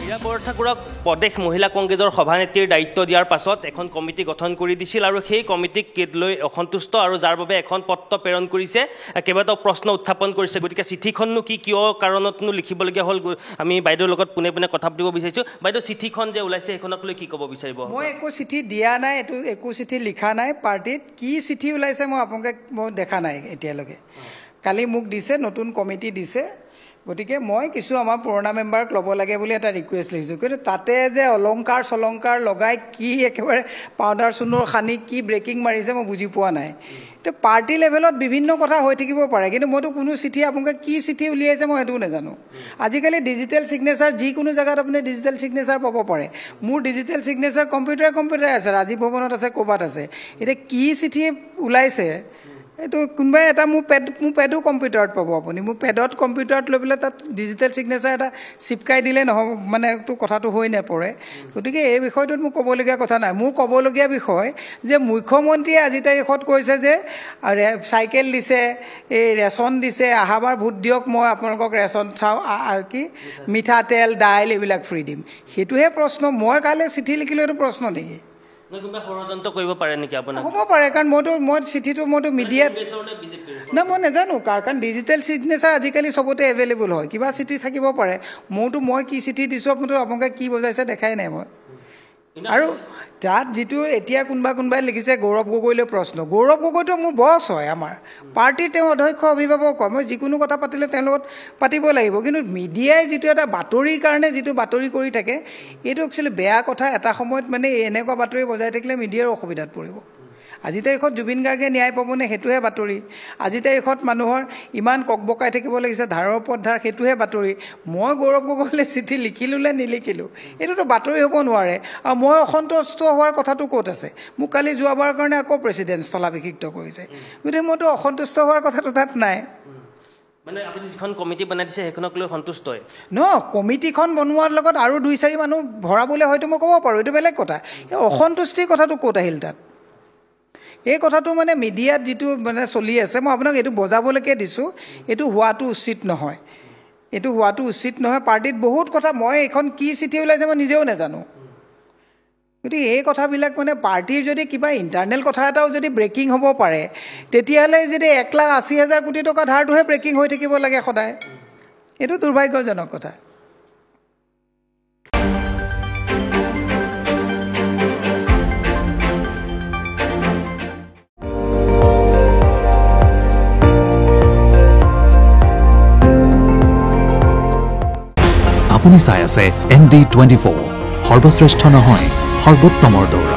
মীৰা বৰঠাকুৰক প্ৰদেশ মহিলা কংগ্ৰেছৰ সভানেত্ৰীৰ দায়িত্ব দিয়াৰ পাছত এখন কমিটি গঠন কৰি দিছিল আৰু সেই কমিটিক লৈ অসন্তুষ্ট আৰু যাৰ বাবে এখন পত্ৰ প্ৰেৰণ কৰিছে কেইবাটাও প্ৰশ্ন উত্থাপন কৰিছে গতিকে চিঠিখননো কিয় কাৰণতনো লিখিবলগীয়া হ'ল আমি বাইদেউৰ লগত পোনে পোনে কথা পাতিব বিচাৰিছোঁ বাইদেউ চিঠিখন যে ওলাইছে সেইখনক লৈ কি ক'ব বিচাৰিব মই একো চিঠি দিয়া নাই এইটো একো চিঠি লিখা নাই পাৰ্টিত কি চিঠি ওলাইছে মই আপোনালোকে মই দেখা নাই এতিয়ালৈকে কালি মোক দিছে নতুন কমিটি দিছে গতিকে মই কিছু আমাৰ পুৰণা মেম্বাৰক ল'ব লাগে বুলি এটা ৰিকুৱেষ্ট লিখিছোঁ কিন্তু তাতে যে অলংকাৰ চলংকাৰ লগাই কি একেবাৰে পাউডাৰ চুনৰ সানি কি ব্ৰেকিং মাৰিছে মই বুজি পোৱা নাই এতিয়া পাৰ্টি লেভেলত বিভিন্ন কথা হৈ থাকিব পাৰে কিন্তু মইতো কোনো চিঠি আপোনালোকে কি চিঠি উলিয়াইছে মই সেইটোও নাজানো আজিকালি ডিজিটেল ছিগনেচাৰ যিকোনো জেগাত আপুনি ডিজিটেল ছিগনেচাৰ পাব পাৰে মোৰ ডিজিটেল ছিগনেচাৰ কম্পিউটাৰ আছে ৰাজীৱ ভৱনত আছে ক'ৰবাত আছে এতিয়া কি চিঠি ওলাইছে এইটো কোনোবাই এটা মোৰ পেডো কম্পিউটাৰত পাব আপুনি মোৰ পেডত কম্পিউটাৰত লৈ পেলাই তাত ডিজিটেল ছিগনেচাৰ এটা চিপকাই দিলে নহ'ব মানে এইটো কথাটো হৈ নপৰে গতিকে এই বিষয়টোত মোৰ ক'বলগীয়া কথা নাই মোৰ ক'বলগীয়া বিষয় যে মুখ্যমন্ত্ৰীয়ে আজি তাৰিখত কৈছে যে চাইকেল দিছে এই ৰেচন দিছে আহাবাৰ ভোট দিয়ক মই আপোনালোকক ৰেচন চাওঁ আৰু কি মিঠাতেল দাইল এইবিলাক ফ্ৰী দিম সেইটোহে প্ৰশ্ন মই কাইলৈ চিঠি লিখিলোঁ এইটো প্ৰশ্ন নেকি ষড়যন্ত্ৰ কৰিব পাৰে নেকি আপোনাৰ হ'ব পাৰে কাৰণ মই চিঠিটো মইতো মিডিয়াত নাই মই নাজানো কাৰণ ডিজিটেল ছিগনেচাৰ আজিকালি চবতে এভেইলেবল হয় কিবা চিঠি থাকিব পাৰে মই কি চিঠি দিছোঁ আপোনালোকে কি বুজাইছে দেখাই নাই মই আৰু তাত যিটো এতিয়া কোনোবাই লিখিছে গৌৰৱ গগৈলৈ প্ৰশ্ন গৌৰৱ গগৈটো মোৰ বছ হয় আমাৰ পাৰ্টিৰ তেওঁ অধ্যক্ষ অভিভাৱক হয় মই যিকোনো কথা পাতিলে তেওঁৰ লগত পাতিব লাগিব কিন্তু মিডিয়াই যিটো এটা বাতৰিৰ কাৰণে যিটো বাতৰি কৰি থাকে এইটো একচুৱেলি বেয়া কথা এটা সময়ত মানে এনেকুৱা বাতৰি বজাই থাকিলে মিডিয়াৰ অসুবিধাত পৰিব আজি তাৰিখত জুবিন গাৰ্গে ন্যায় পাবনে সেইটোহে বাতৰি আজি তাৰিখত মানুহৰ ইমান ককবকাই থাকিব লাগিছে ধাৰৰ ওপৰত ধাৰ সেইটোহে বাতৰি মই গৌৰৱ গগৈলৈ চিঠি লিখিলোঁ নে নিলিখিলোঁ এইটোতো বাতৰি হ'ব নোৱাৰে আৰু মই অসন্তুষ্ট হোৱাৰ কথাটো ক'ত আছে মোক কালি যোৱাবাৰৰ কাৰণে আকৌ প্ৰেচিডেণ্ট স্থলাভিষিক্ত কৰিছে গতিকে মইতো অসন্তুষ্ট হোৱাৰ কথাটো তাত নাই মানে আপুনি যিখন কমিটি বনাই দিছে সেইখনক লৈ সন্তুষ্ট হয় কমিটিখন বনোৱাৰ লগত আৰু 2-4 মানুহ ভৰাবলৈ হয়তো মই ক'ব পাৰোঁ এইটো বেলেগ কথা অসন্তুষ্টিৰ কথাটো ক'ত আহিল তাত এই কথাটো মানে মিডিয়াত যিটো মানে চলি আছে মই আপোনাক এইটো বজাবলৈকে দিছোঁ এইটো হোৱাটো উচিত নহয় পাৰ্টিত বহুত কথা মই এইখন কি চিঠি ওলাইছে মই নিজেও নাজানো গতিকে এই কথাবিলাক মানে পাৰ্টিৰ যদি কিবা ইণ্টাৰনেল কথা এটাও যদি ব্ৰেকিং হ'ব পাৰে তেতিয়াহ'লে যদি 1,80,000 কোটি টকা ধাৰটোহে ব্ৰেকিং হৈ থাকিব লাগে সদায় এইটো দুৰ্ভাগ্যজনক কথা আপুনি চাই আছে ND24 সৰ্বশ্ৰেষ্ঠ নহয় সৰ্বোত্তমৰ দৌৰ